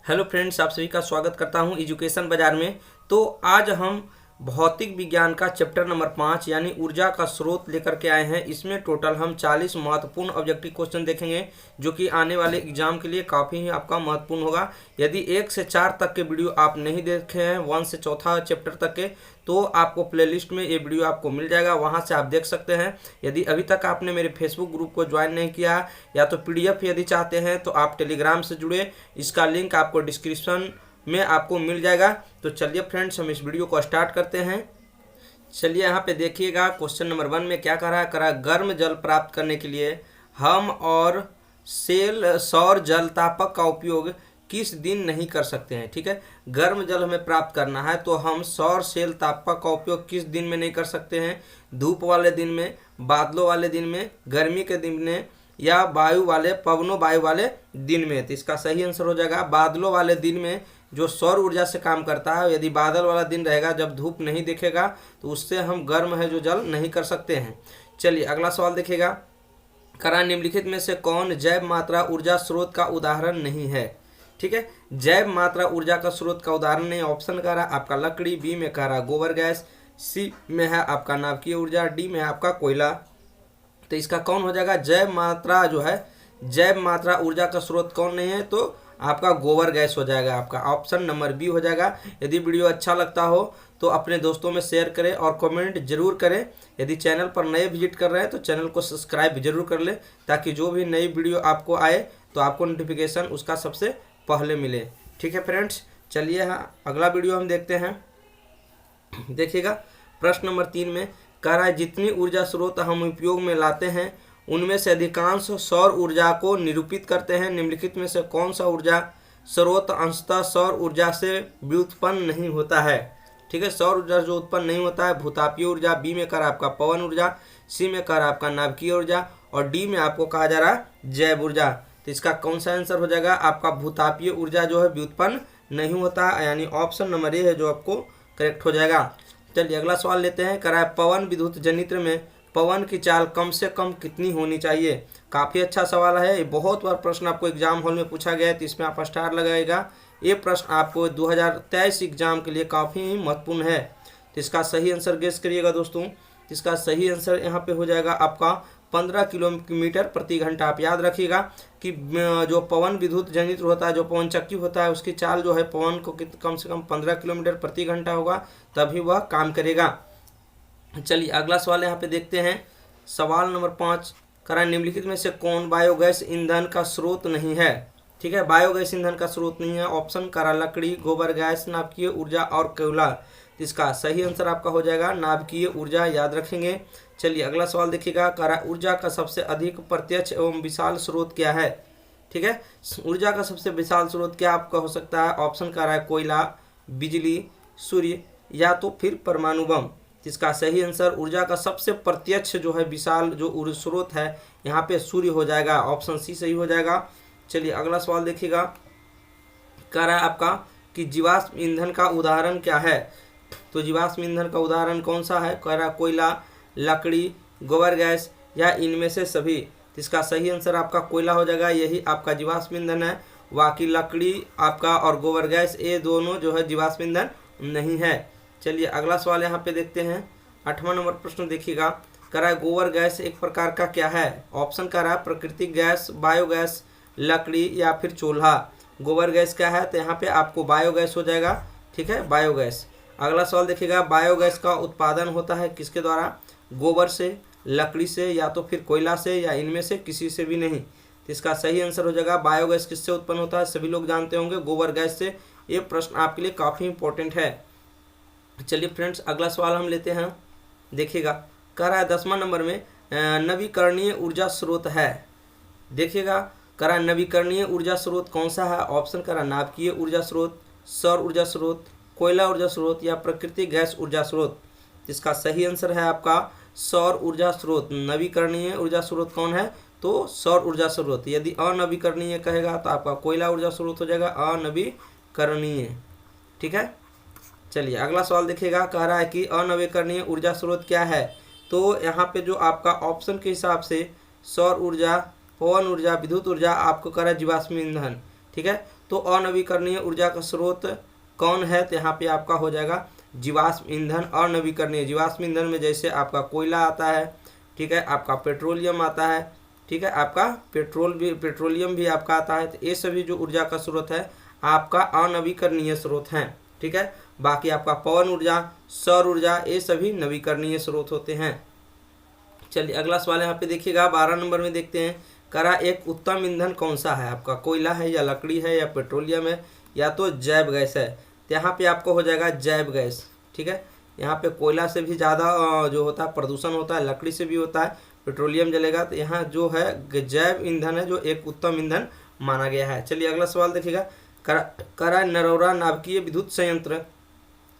Hello friends, आप सभी का स्वागत करता हूं एजुकेशन बाजार में। तो आज हम भौतिक विज्ञान का चैप्टर नंबर 5 यानी ऊर्जा का स्रोत लेकर के आए हैं। इसमें टोटल हम 40 महत्वपूर्ण ऑब्जेक्टिव क्वेश्चन देखेंगे जो कि आने वाले एग्जाम के लिए काफ़ी ही आपका महत्वपूर्ण होगा। यदि 1 से 4 तक के वीडियो आप नहीं देखे हैं, 1 से 4 चैप्टर तक के, तो आपको प्लेलिस्ट में ये वीडियो आपको मिल जाएगा, वहां से आप देख सकते हैं। यदि अभी तक आपने मेरे फेसबुक ग्रुप को ज्वाइन नहीं किया या तो पीडीएफ यदि चाहते हैं तो आप टेलीग्राम से जुड़े, इसका लिंक आपको डिस्क्रिप्शन में आपको मिल जाएगा। तो चलिए फ्रेंड्स, हम इस वीडियो को स्टार्ट करते हैं। चलिए यहाँ पे देखिएगा, क्वेश्चन नंबर 1 में क्या करा गर्म जल प्राप्त करने के लिए हम और सौर जल तापक का उपयोग किस दिन नहीं कर सकते हैं। ठीक है, गर्म जल हमें प्राप्त करना है तो हम सौर सेल तापक का उपयोग किस दिन में नहीं कर सकते हैं? धूप वाले दिन में, बादलों वाले दिन में, गर्मी के दिन में, या पवनों वायु वाले दिन में। तो इसका सही आंसर हो जाएगा बादलों वाले दिन में, जो सौर ऊर्जा से काम करता है। यदि बादल वाला दिन रहेगा जब धूप नहीं दिखेगा तो उससे हम गर्म है जो जल नहीं कर सकते हैं। चलिए अगला सवाल देखिएगा, निम्नलिखित में से कौन जैव मात्रा ऊर्जा स्रोत का उदाहरण नहीं है? ठीक है, जैव मात्रा ऊर्जा का स्रोत का उदाहरण नहीं। ऑप्शन कह रहा आपका लकड़ी, बी में कह रहा गोबर गैस, सी में है आपका नाभिकीय ऊर्जा, डी में है आपका कोयला। तो इसका कौन हो जाएगा? जैव मात्रा जो है, जैव मात्रा ऊर्जा का स्रोत कौन नहीं है? तो आपका गोबर गैस हो जाएगा, आपका ऑप्शन नंबर बी हो जाएगा। यदि वीडियो अच्छा लगता हो तो अपने दोस्तों में शेयर करें और कमेंट जरूर करें। यदि चैनल पर नए विजिट कर रहे हैं तो चैनल को सब्सक्राइब जरूर कर लें, ताकि जो भी नई वीडियो आपको आए तो आपको नोटिफिकेशन उसका सबसे पहले मिले। ठीक है फ्रेंड्स, चलिए अगला वीडियो हम देखते हैं। देखिएगा, प्रश्न नंबर 3 में कह रहा है जितनी ऊर्जा स्रोत हम उपयोग में लाते हैं उनमें से अधिकांश सौर ऊर्जा को निरूपित करते हैं। निम्नलिखित में से कौन सा ऊर्जा स्रोत अंशतः सौर ऊर्जा से व्युत्पन्न नहीं होता है? ठीक है, सौर ऊर्जा जो उत्पन्न नहीं होता है, भूतापीय ऊर्जा, बी में कह रहा आपका पवन ऊर्जा, सी में कह रहा आपका नाभिकीय ऊर्जा, और डी में आपको कहा जा रहा है जैव ऊर्जा। तो इसका कौन सा आंसर हो जाएगा? आपका भूतापीय ऊर्जा जो है व्युत्पन्न नहीं होता, यानी ऑप्शन नंबर ए है जो आपको करेक्ट हो जाएगा। चलिए अगला सवाल लेते हैं। कह रहा है पवन विद्युत जनित्र में पवन की चाल कम से कम कितनी होनी चाहिए? काफ़ी अच्छा सवाल है, ये बहुत बार प्रश्न आपको एग्जाम हॉल में पूछा गया है, तो इसमें आप स्टार लगाएगा। ये प्रश्न आपको 2023 एग्जाम के लिए काफ़ी महत्वपूर्ण है। तो इसका सही आंसर गेस करिएगा दोस्तों। इसका सही आंसर यहाँ पे हो जाएगा आपका 15 किलोमीटर प्रति घंटा। आप याद रखिएगा कि जो पवन विद्युत जनित्र होता है, जो पवन चक्की होता है, उसकी चाल जो है पवन को कम से कम 15 किलोमीटर प्रति घंटा होगा, तभी वह काम करेगा। चलिए अगला सवाल यहाँ पे देखते हैं। सवाल नंबर 5 करा निम्नलिखित में से कौन बायोगैस ईंधन का स्रोत नहीं है? ठीक है, बायोगैस ईंधन का स्रोत नहीं है। ऑप्शन करा लकड़ी, गोबर गैस, नाभिकीय ऊर्जा और कोयला। इसका सही आंसर आपका हो जाएगा नाभिकीय ऊर्जा, याद रखेंगे। चलिए अगला सवाल देखिएगा, करा ऊर्जा का सबसे अधिक प्रत्यक्ष एवं विशाल स्रोत क्या है? ठीक है, ऊर्जा का सबसे विशाल स्रोत क्या आपका हो सकता है? ऑप्शन कह रहा है कोयला, बिजली, सूर्य, या तो फिर परमाणु बम। इसका सही आंसर ऊर्जा का सबसे प्रत्यक्ष जो है विशाल जो स्रोत है यहाँ पे सूर्य हो जाएगा, ऑप्शन सी सही हो जाएगा। चलिए अगला सवाल देखिएगा, कह रहा है आपका कि जीवाश्म ईंधन का उदाहरण क्या है? तो जीवाश्म ईंधन का उदाहरण कौन सा है? कह रहा है कोयला, लकड़ी, गोबर गैस, या इनमें से सभी। इसका सही आंसर आपका कोयला हो जाएगा, यही आपका जीवाश्म ईंधन है। बाकी लकड़ी आपका और गोबर गैस ये दोनों जो है जीवाश्म ईंधन नहीं है। चलिए अगला सवाल यहाँ पे देखते हैं। 8वां नंबर प्रश्न देखिएगा, कह रहा है गोबर गैस एक प्रकार का क्या है? ऑप्शन कह रहा है प्राकृतिक गैस, बायोगैस, लकड़ी, या फिर चूल्हा। गोबर गैस क्या है? तो यहाँ पे आपको बायोगैस हो जाएगा। ठीक है, बायोगैस। अगला सवाल देखिएगा, बायोगैस का उत्पादन होता है किसके द्वारा? गोबर से, लकड़ी से, या तो फिर कोयला से, या इनमें से किसी से भी नहीं। तो इसका सही आंसर हो जाएगा बायोगैस किससे उत्पन्न होता है? सभी लोग जानते होंगे, गोबर गैस से। ये प्रश्न आपके लिए काफ़ी इंपॉर्टेंट है। चलिए फ्रेंड्स अगला सवाल हम लेते हैं। देखिएगा, कह रहा है 10वां नंबर में नवीकरणीय ऊर्जा स्रोत है। देखिएगा, कह रहा है नवीकरणीय ऊर्जा स्रोत कौन सा है? ऑप्शन कह रहा है नाभिकीय ऊर्जा स्रोत, सौर ऊर्जा स्रोत, कोयला ऊर्जा स्रोत, या प्राकृतिक गैस ऊर्जा स्रोत। इसका सही आंसर है आपका सौर ऊर्जा स्रोत। नवीकरणीय ऊर्जा स्रोत कौन है? तो सौर ऊर्जा स्रोत। यदि अनवीकरणीय कहेगा तो आपका कोयला ऊर्जा स्रोत हो जाएगा, अनवीकरणीय। ठीक है, चलिए अगला सवाल देखिएगा, कह रहा है कि अनवीकरणीय ऊर्जा स्रोत क्या है? तो यहाँ पे जो आपका ऑप्शन के हिसाब से सौर ऊर्जा, पवन ऊर्जा, विद्युत ऊर्जा, आपको कह रहा है जीवाश्म ईंधन। ठीक है, तो अनवीकरणीय ऊर्जा का स्रोत कौन है? तो यहाँ पे आपका हो जाएगा जीवाश्म ईंधन। अनवीकरणीय जीवाश्म ईंधन में जैसे आपका कोयला आता है, ठीक है, आपका पेट्रोलियम आता है, ठीक है, आपका पेट्रोलियम भी आपका आता है। तो ये सभी जो ऊर्जा का स्रोत है आपका अनवीकरणीय स्रोत हैं, ठीक है। बाकी आपका पवन ऊर्जा, सौर ऊर्जा, ये सभी नवीकरणीय स्रोत होते हैं। चलिए अगला सवाल यहाँ पे देखिएगा 12 नंबर में देखते हैं। करा एक उत्तम ईंधन कौन सा है? आपका कोयला है या लकड़ी है या पेट्रोलियम है या तो जैव गैस है? तो यहाँ पे आपको हो जाएगा जैव गैस, ठीक है। यहाँ पे कोयला से भी ज़्यादा जो होता है प्रदूषण होता है, लकड़ी से भी होता है, पेट्रोलियम जलेगा। तो यहाँ जो है जैव ईंधन है जो एक उत्तम ईंधन माना गया है। चलिए अगला सवाल देखिएगा। करा नरौरा नाभिकीय विद्युत संयंत्र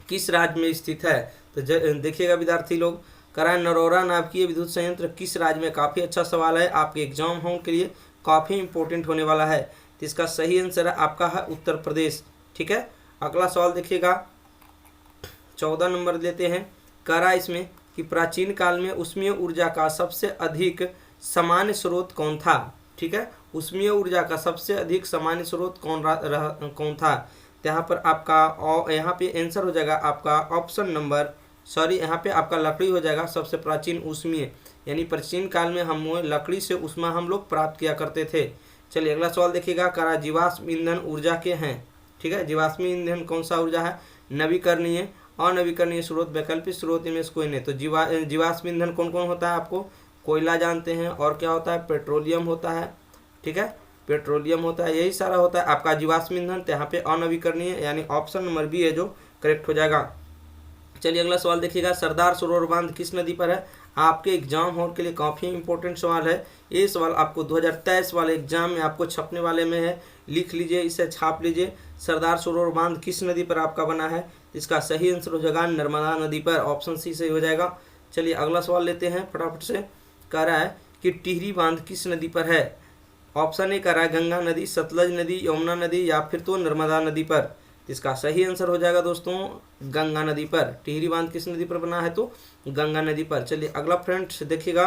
किस राज्य में स्थित है? तो देखिएगा विद्यार्थी लोग, करा नरौरा नाभिकीय विद्युत संयंत्र किस राज्य में? काफ़ी अच्छा सवाल है, आपके एग्जाम हॉल के लिए काफ़ी इंपॉर्टेंट होने वाला है। तो इसका सही आंसर आपका है उत्तर प्रदेश, ठीक है। अगला सवाल देखिएगा 14 नंबर लेते हैं। करा इसमें कि प्राचीन काल में ऊष्मीय ऊर्जा का सबसे अधिक सामान्य स्रोत कौन था? ठीक है, ऊष्मीय ऊर्जा का सबसे अधिक सामान्य स्रोत कौन था? तो यहाँ पर आपका यहाँ पे आंसर हो जाएगा आपका ऑप्शन नंबर, सॉरी यहाँ पे आपका लकड़ी हो जाएगा सबसे प्राचीन ऊष्मीय, यानी प्राचीन काल में हम लकड़ी से ऊष्मा हम लोग प्राप्त किया करते थे। चलिए अगला सवाल देखिएगा। करा जीवाश्म ईंधन ऊर्जा के हैं, ठीक है, जीवाश्म ईंधन कौन सा ऊर्जा है? नवीकरणीय, अनवीकरणीय स्रोत, वैकल्पिक स्रोत, इनमें से कोई नहीं। तो जीवाश्म ईंधन कौन कौन होता है? आपको कोयला जानते हैं, और क्या होता है? पेट्रोलियम होता है, ठीक है, पेट्रोलियम होता है, यही सारा होता है आपका जीवाश्म ईंधन। तो यहाँ पे अनवीकरणीय यानी ऑप्शन नंबर बी है जो करेक्ट हो जाएगा। चलिए अगला सवाल देखिएगा। सरदार सरोवर बांध किस नदी पर है? आपके एग्जाम हॉल के लिए काफ़ी इंपॉर्टेंट सवाल है। ये सवाल आपको 2023 वाले एग्जाम में आपको छपने वाले में है, लिख लीजिए, इसे छाप लीजिए। सरदार सरोवर बांध किस नदी पर आपका बना है? इसका सही आंसर हो जाएगा नर्मदा नदी पर, ऑप्शन सी सही हो जाएगा। चलिए अगला सवाल लेते हैं फटाफट से। कह रहा है कि टिहरी बांध किस नदी पर है? ऑप्शन ए कह रहा है गंगा नदी, सतलज नदी, यमुना नदी या फिर तो नर्मदा नदी पर। इसका सही आंसर हो जाएगा दोस्तों गंगा नदी पर। टिहरी बांध किस नदी पर बना है? तो गंगा नदी पर। चलिए अगला फ्रेंड्स देखिएगा।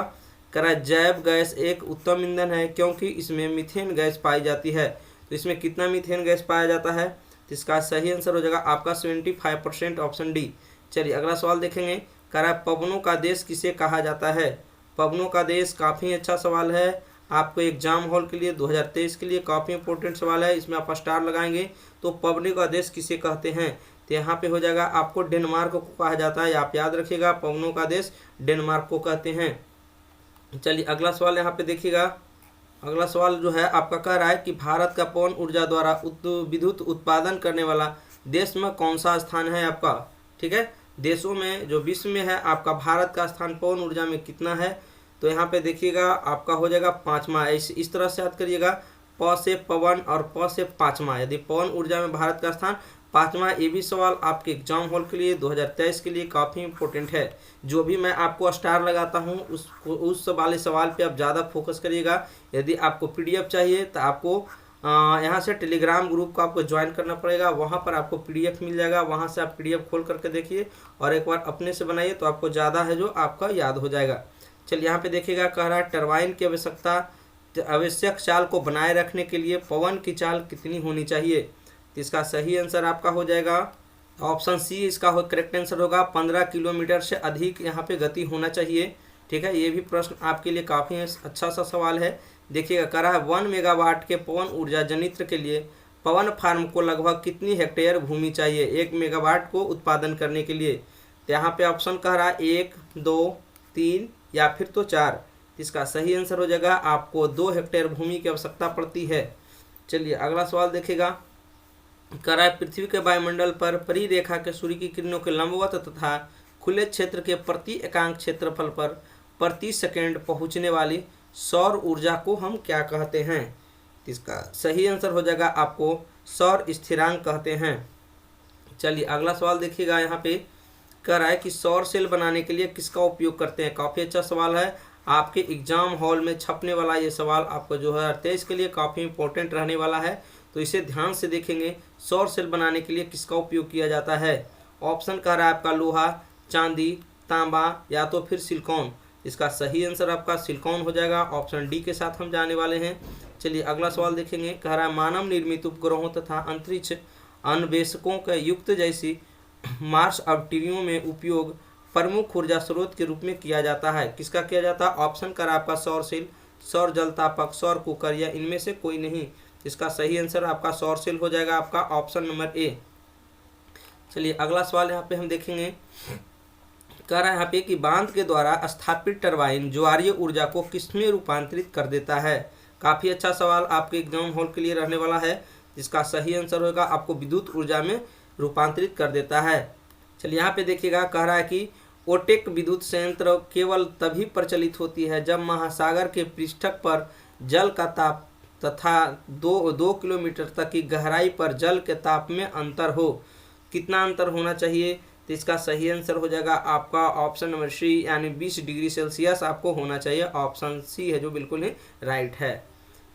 कह रहा है जैव गैस एक उत्तम ईंधन है क्योंकि इसमें मीथेन गैस पाई जाती है। तो इसमें कितना मीथेन गैस पाया जाता है? तो इसका सही आंसर हो जाएगा आपका 75%, ऑप्शन डी। चलिए अगला सवाल देखेंगे। कह रहा है पवनों का देश किसे कहा जाता है? पवनों का देश काफ़ी अच्छा सवाल है, आपको एग्जाम हॉल के लिए 2023 के लिए काफ़ी इंपॉर्टेंट सवाल है, इसमें आप स्टार लगाएंगे। तो पवनों का देश किसे कहते हैं? तो यहाँ पे हो जाएगा आपको डेनमार्क को कहा जाता है, आप याद रखिएगा, पवनों का देश डेनमार्क को कहते हैं। चलिए अगला सवाल यहाँ पे देखिएगा। अगला सवाल जो है आपका कह रहा है कि भारत का पवन ऊर्जा द्वारा विद्युत उत्पादन करने वाला देश में कौन सा स्थान है आपका? ठीक है, देशों में जो विश्व में है आपका भारत का स्थान पवन ऊर्जा में कितना है? तो यहाँ पे देखिएगा आपका हो जाएगा 5वां। इस तरह से याद करिएगा, प से पवन और प से 5वां। यदि पवन ऊर्जा में भारत का स्थान 5वां, ये भी सवाल आपके एग्जाम हॉल के लिए 2023 के लिए काफ़ी इंपॉर्टेंट है। जो भी मैं आपको स्टार लगाता हूँ उस वाले सवाल पे आप ज़्यादा फोकस करिएगा। यदि आपको PDF चाहिए तो आपको यहाँ से टेलीग्राम ग्रुप को आपको ज्वाइन करना पड़ेगा, वहाँ पर आपको PDF मिल जाएगा, वहाँ से आप PDF खोल करके देखिए और एक बार अपने से बनाइए तो आपको ज़्यादा है जो आपका याद हो जाएगा। चलिए यहाँ पे देखिएगा, कह रहा है टरबाइन की आवश्यक चाल को बनाए रखने के लिए पवन की चाल कितनी होनी चाहिए? तो इसका सही आंसर आपका हो जाएगा ऑप्शन सी, इसका करेक्ट आंसर होगा 15 किलोमीटर से अधिक यहाँ पे गति होना चाहिए। ठीक है, ये भी प्रश्न आपके लिए काफ़ी अच्छा सा सवाल है। देखिएगा, कह रहा है 1 मेगावाट के पवन ऊर्जा जनित्र के लिए पवन फार्म को लगभग कितनी हेक्टेयर भूमि चाहिए 1 मेगावाट को उत्पादन करने के लिए? तो यहाँ पे ऑप्शन कह रहा है 1, 2, 3 या फिर तो 4। इसका सही आंसर हो जाएगा आपको 2 हेक्टेयर भूमि की आवश्यकता पड़ती है। चलिए अगला सवाल देखेगा। कह रहा है पृथ्वी के वायुमंडल पर परिरेखा के सूर्य की किरणों के लंबवत तथा खुले क्षेत्र के प्रति एकांक क्षेत्रफल पर प्रति सेकंड पहुंचने वाली सौर ऊर्जा को हम क्या कहते हैं? इसका सही आंसर हो जाएगा आपको सौर स्थिरांक कहते हैं। चलिए अगला सवाल देखिएगा। यहाँ पे कह रहा है कि सौर सेल बनाने के लिए किसका उपयोग करते हैं? काफ़ी अच्छा सवाल है, आपके एग्जाम हॉल में छपने वाला ये सवाल आपको 2023 के लिए काफ़ी इंपॉर्टेंट रहने वाला है, तो इसे ध्यान से देखेंगे। सौर सेल बनाने के लिए किसका उपयोग किया जाता है? ऑप्शन कह रहा है आपका लोहा, चांदी, तांबा या तो फिर सिलिकॉन। इसका सही आंसर आपका सिलिकॉन हो जाएगा, ऑप्शन डी के साथ हम जाने वाले हैं। चलिए अगला सवाल देखेंगे। कह रहा है मानव निर्मित उपग्रहों तथा अंतरिक्ष अन्वेषकों के युक्त जैसी मार्स ऑर्बिटरों में उपयोग प्रमुख ऊर्जा स्रोत के रूप में किया जाता है। किसका किया जाता है? ऑप्शन करा आपका सौर सेल, सौर जलतापक, सौर कुकर या इनमें से कोई नहीं। इसका सही आंसर आपका सौर सेल हो जाएगा, आपका ऑप्शन नंबर ए। चलिए अगला सवाल यहाँ पे हम देखेंगे। कह रहा है यहाँ पे कि बांध के द्वारा स्थापित टरबाइन ज्वारीय ऊर्जा को किसमें रूपांतरित कर देता है? काफी अच्छा सवाल आपके एग्जाम हॉल के लिए रहने वाला है। इसका सही आंसर होगा आपको विद्युत ऊर्जा में रूपांतरित कर देता है। चलिए यहाँ पे देखिएगा, कह रहा है कि ओटेक विद्युत संयंत्र केवल तभी प्रचलित होती है जब महासागर के पृष्ठक पर जल का ताप तथा 2 किलोमीटर तक की गहराई पर जल के ताप में अंतर हो। कितना अंतर होना चाहिए? तो इसका सही आंसर हो जाएगा आपका ऑप्शन नंबर सी, यानी 20 डिग्री सेल्सियस आपको होना चाहिए। ऑप्शन सी है जो बिल्कुल ही राइट है।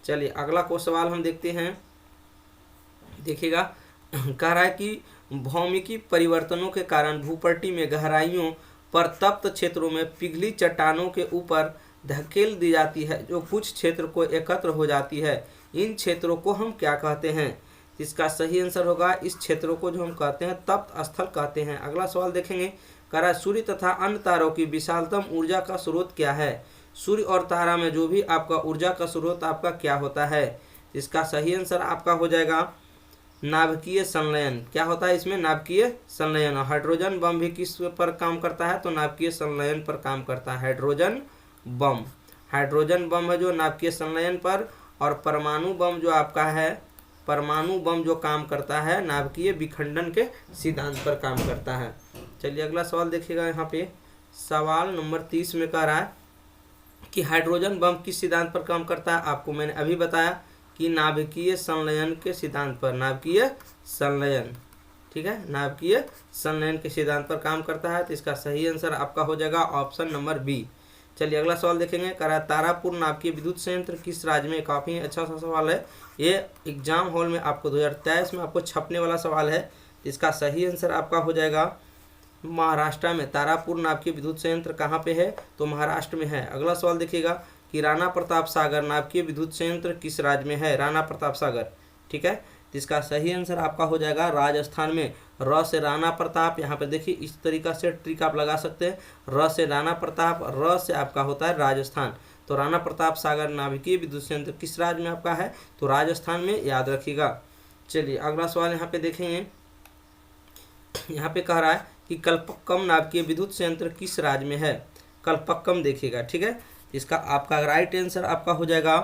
चलिए अगला को सवाल हम देखते हैं। देखिएगा, कह रहा है कि भौमिकी परिवर्तनों के कारण भूपट्टी में गहराइयों पर तप्त क्षेत्रों में पिघली चट्टानों के ऊपर धकेल दी जाती है जो कुछ क्षेत्र को एकत्र हो जाती है। इन क्षेत्रों को हम क्या कहते हैं? इसका सही आंसर होगा इस क्षेत्रों को जो हम कहते हैं तप्त स्थल कहते हैं। अगला सवाल देखेंगे। कह रहा है सूर्य तथा अन्य तारों की विशालतम ऊर्जा का स्रोत क्या है? सूर्य और तारा में जो भी आपका ऊर्जा का स्रोत आपका क्या होता है? इसका सही आंसर आपका हो जाएगा नाभिकीय संलयन। क्या होता है इसमें? नाभिकीय संलयन। हाइड्रोजन बम भी किस पर काम करता है? तो नाभिकीय संलयन पर काम करता है। हाइड्रोजन बम है जो नाभिकीय संलयन पर, और परमाणु बम जो आपका है, परमाणु बम जो काम करता है नाभिकीय विखंडन के सिद्धांत पर काम करता है। चलिए अगला सवाल देखिएगा। यहाँ पे सवाल नंबर 30 में कह रहा है कि हाइड्रोजन बम किस सिद्धांत पर काम करता है? आपको मैंने अभी बताया कि नाभिकीय संलयन के सिद्धांत पर। नाभिकीय संलयन, ठीक है, नाभिकीय संलयन के सिद्धांत पर काम करता है। तो इसका सही आंसर आपका हो जाएगा ऑप्शन नंबर बी। चलिए अगला सवाल देखेंगे। कह रहा है तारापुर नाभिकीय विद्युत संयंत्र किस राज्य में? काफ़ी अच्छा सा सवाल है। ये एग्जाम हॉल में आपको 2023 में आपको छपने वाला सवाल है। इसका सही आंसर आपका हो जाएगा महाराष्ट्र में। तारापुर नाभिकीय विद्युत संयंत्र कहाँ पे है? तो महाराष्ट्र में है। अगला सवाल देखिएगा कि राणा प्रताप सागर नाभिकीय विद्युत संयंत्र किस राज्य में है? राणा प्रताप सागर, ठीक है। तो इसका सही आंसर आपका हो जाएगा राजस्थान में। र से राणा प्रताप, यहाँ पे देखिए इस तरीका से ट्रिक आप लगा सकते हैं। र से राणा प्रताप, र से आपका होता है राजस्थान। तो राणा प्रताप सागर नाभिकीय विद्युत संयंत्र किस राज्य में आपका है? तो राजस्थान में, याद रखिएगा। चलिए अगला सवाल यहाँ पे देखेंगे। यहाँ पे कह रहा है कि कल्पक्कम नाभिकीय विद्युत संयंत्र किस राज्य में है? कल्पक्कम देखिएगा, ठीक है। इसका आपका राइट आंसर आपका हो जाएगा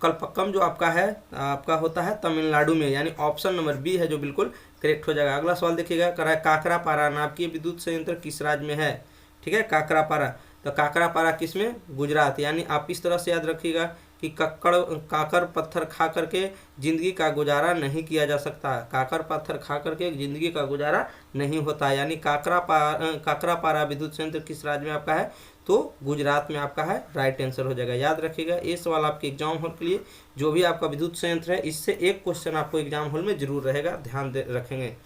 कल्पक्कम जो आपका है आपका होता है तमिलनाडु में, यानी ऑप्शन नंबर बी है जो बिल्कुल करेक्ट हो जाएगा। अगला सवाल देखिएगा। कह रहा है काकरापारा नाभिकीय विद्युत संयंत्र किस राज्य में है? ठीक है, काकरापारा। तो काकरापारा किस में? गुजरात। यानी आप इस तरह से याद रखिएगा कि काकर पत्थर खा करके जिंदगी का गुजारा नहीं किया जा सकता। काकर पत्थर खा करके जिंदगी का गुजारा नहीं होता। यानी काकरापारा विद्युत संयंत्र किस राज्य में आपका है? तो गुजरात में आपका है। राइट आंसर हो जाएगा। याद रखिएगा ये सवाल आपके एग्जाम हॉल के लिए, जो भी आपका विद्युत संयंत्र है इससे एक क्वेश्चन आपको एग्जाम हॉल में जरूर रहेगा, ध्यान रखेंगे।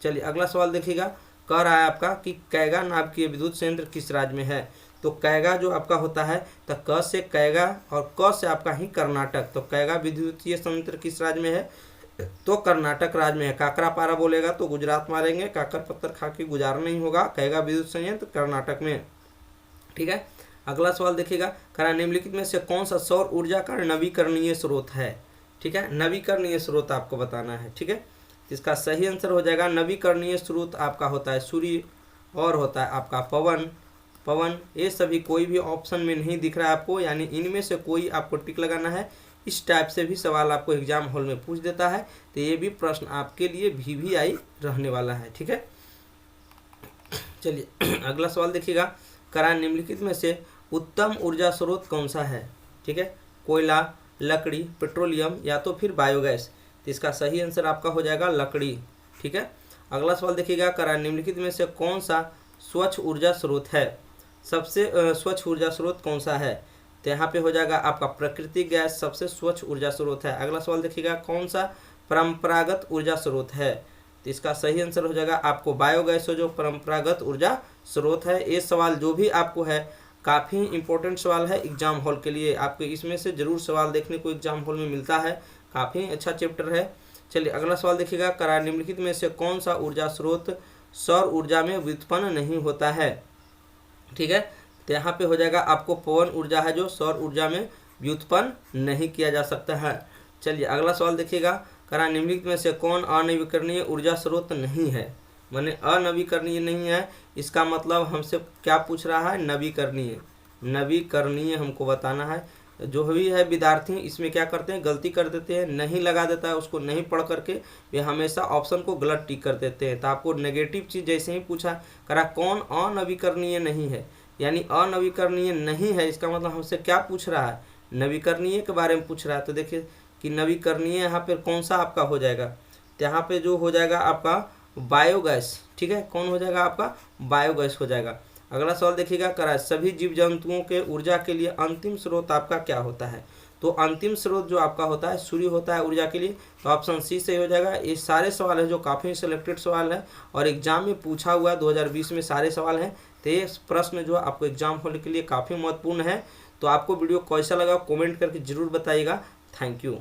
चलिए अगला सवाल देखिएगा। कह रहा है आपका कि कैगा नाभिकीय विद्युत संयंत्र किस राज्य में है? तो कैगा जो आपका होता है, तो क से कैगा और क से आपका ही कर्नाटक। तो कैगा विद्युतीय संयंत्र किस राज्य में है? तो कर्नाटक राज्य में है। काकरापारा बोलेगा तो गुजरात मारेंगे, काकर पत्थर खा के गुजारा नहीं होगा। कैगा विद्युत संयंत्र कर्नाटक में, ठीक है। अगला सवाल देखिएगा। कह रहा है निम्नलिखित में से कौन सा सौर ऊर्जा का नवीकरणीय स्रोत है? ठीक है, नवीकरणीय स्रोत आपको बताना है, ठीक है। इसका सही आंसर हो जाएगा नवीकरणीय स्रोत आपका होता है सूर्य और होता है आपका पवन। ये सभी कोई भी ऑप्शन में नहीं दिख रहा है आपको, यानी इनमें से कोई आपको टिक लगाना है। इस टाइप से भी सवाल आपको एग्जाम हॉल में पूछ देता है, तो ये भी प्रश्न आपके लिए VVI रहने वाला है, ठीक है। चलिए अगला सवाल देखिएगा। कह रहा है निम्नलिखित में से उत्तम ऊर्जा स्रोत कौन सा है? ठीक है, कोयला, लकड़ी, पेट्रोलियम या तो फिर बायोगैस। तो इसका सही आंसर आपका हो जाएगा लकड़ी, ठीक है। अगला सवाल देखिएगा। कह रहा है निम्नलिखित में से कौन सा स्वच्छ ऊर्जा स्रोत है? सबसे स्वच्छ ऊर्जा स्रोत कौन सा है? तो यहाँ पे हो जाएगा आपका प्राकृतिक गैस सबसे स्वच्छ ऊर्जा स्रोत है। अगला सवाल देखिएगा। कौन सा परंपरागत ऊर्जा स्रोत है? तो इसका सही आंसर हो जाएगा आपको बायोगैस, जो परंपरागत ऊर्जा स्रोत है। ये सवाल जो भी आपको है काफ़ी इंपॉर्टेंट सवाल है एग्जाम हॉल के लिए, आपके इसमें से जरूर सवाल देखने को एग्जाम हॉल में मिलता है, काफ़ी अच्छा चैप्टर है। चलिए अगला सवाल देखिएगा, करार निम्नलिखित में से कौन सा ऊर्जा स्रोत सौर ऊर्जा में व्युत्पन्न नहीं होता है। ठीक है, तो यहाँ पे हो जाएगा आपको पवन ऊर्जा है जो सौर ऊर्जा में व्युत्पन्न नहीं किया जा सकता है। चलिए अगला सवाल देखिएगा, करार निम्नलिखित में से कौन अनवीकरणीय ऊर्जा स्रोत नहीं है। माने अनवीकरणीय नहीं है, इसका मतलब हमसे क्या पूछ रहा है, नवीकरणीय। नवीकरणीय हमको बताना है। जो भी है विद्यार्थी इसमें क्या करते हैं, गलती कर देते हैं, नहीं लगा देता है, उसको नहीं पढ़ करके वे हमेशा ऑप्शन को गलत टिक कर देते हैं। तो आपको नेगेटिव चीज़ जैसे ही पूछा, करा कौन अनवीकरणीय नहीं है, यानी अनवीकरणीय नहीं है, इसका मतलब हमसे क्या पूछ रहा है, नवीकरणीय के बारे में पूछ रहा है। तो देखिए कि नवीकरणीय यहाँ पर कौन सा आपका हो जाएगा, तो यहाँ पे जो हो जाएगा आपका बायोगैस। ठीक है, कौन हो जाएगा आपका, बायोगैस हो जाएगा। अगला सवाल देखिएगा, करा सभी जीव जंतुओं के ऊर्जा के लिए अंतिम स्रोत आपका क्या होता है। तो अंतिम स्रोत जो आपका होता है सूर्य होता है ऊर्जा के लिए। तो ऑप्शन सी सही हो जाएगा। ये सारे सवाल है जो काफ़ी सिलेक्टेड सवाल है और एग्जाम में पूछा हुआ 2020 में सारे सवाल हैं। तो ये प्रश्न जो आपको एग्जाम होने के लिए काफ़ी महत्वपूर्ण है। तो आपको वीडियो कैसा लगा कमेंट करके जरूर बताइएगा। Thank you.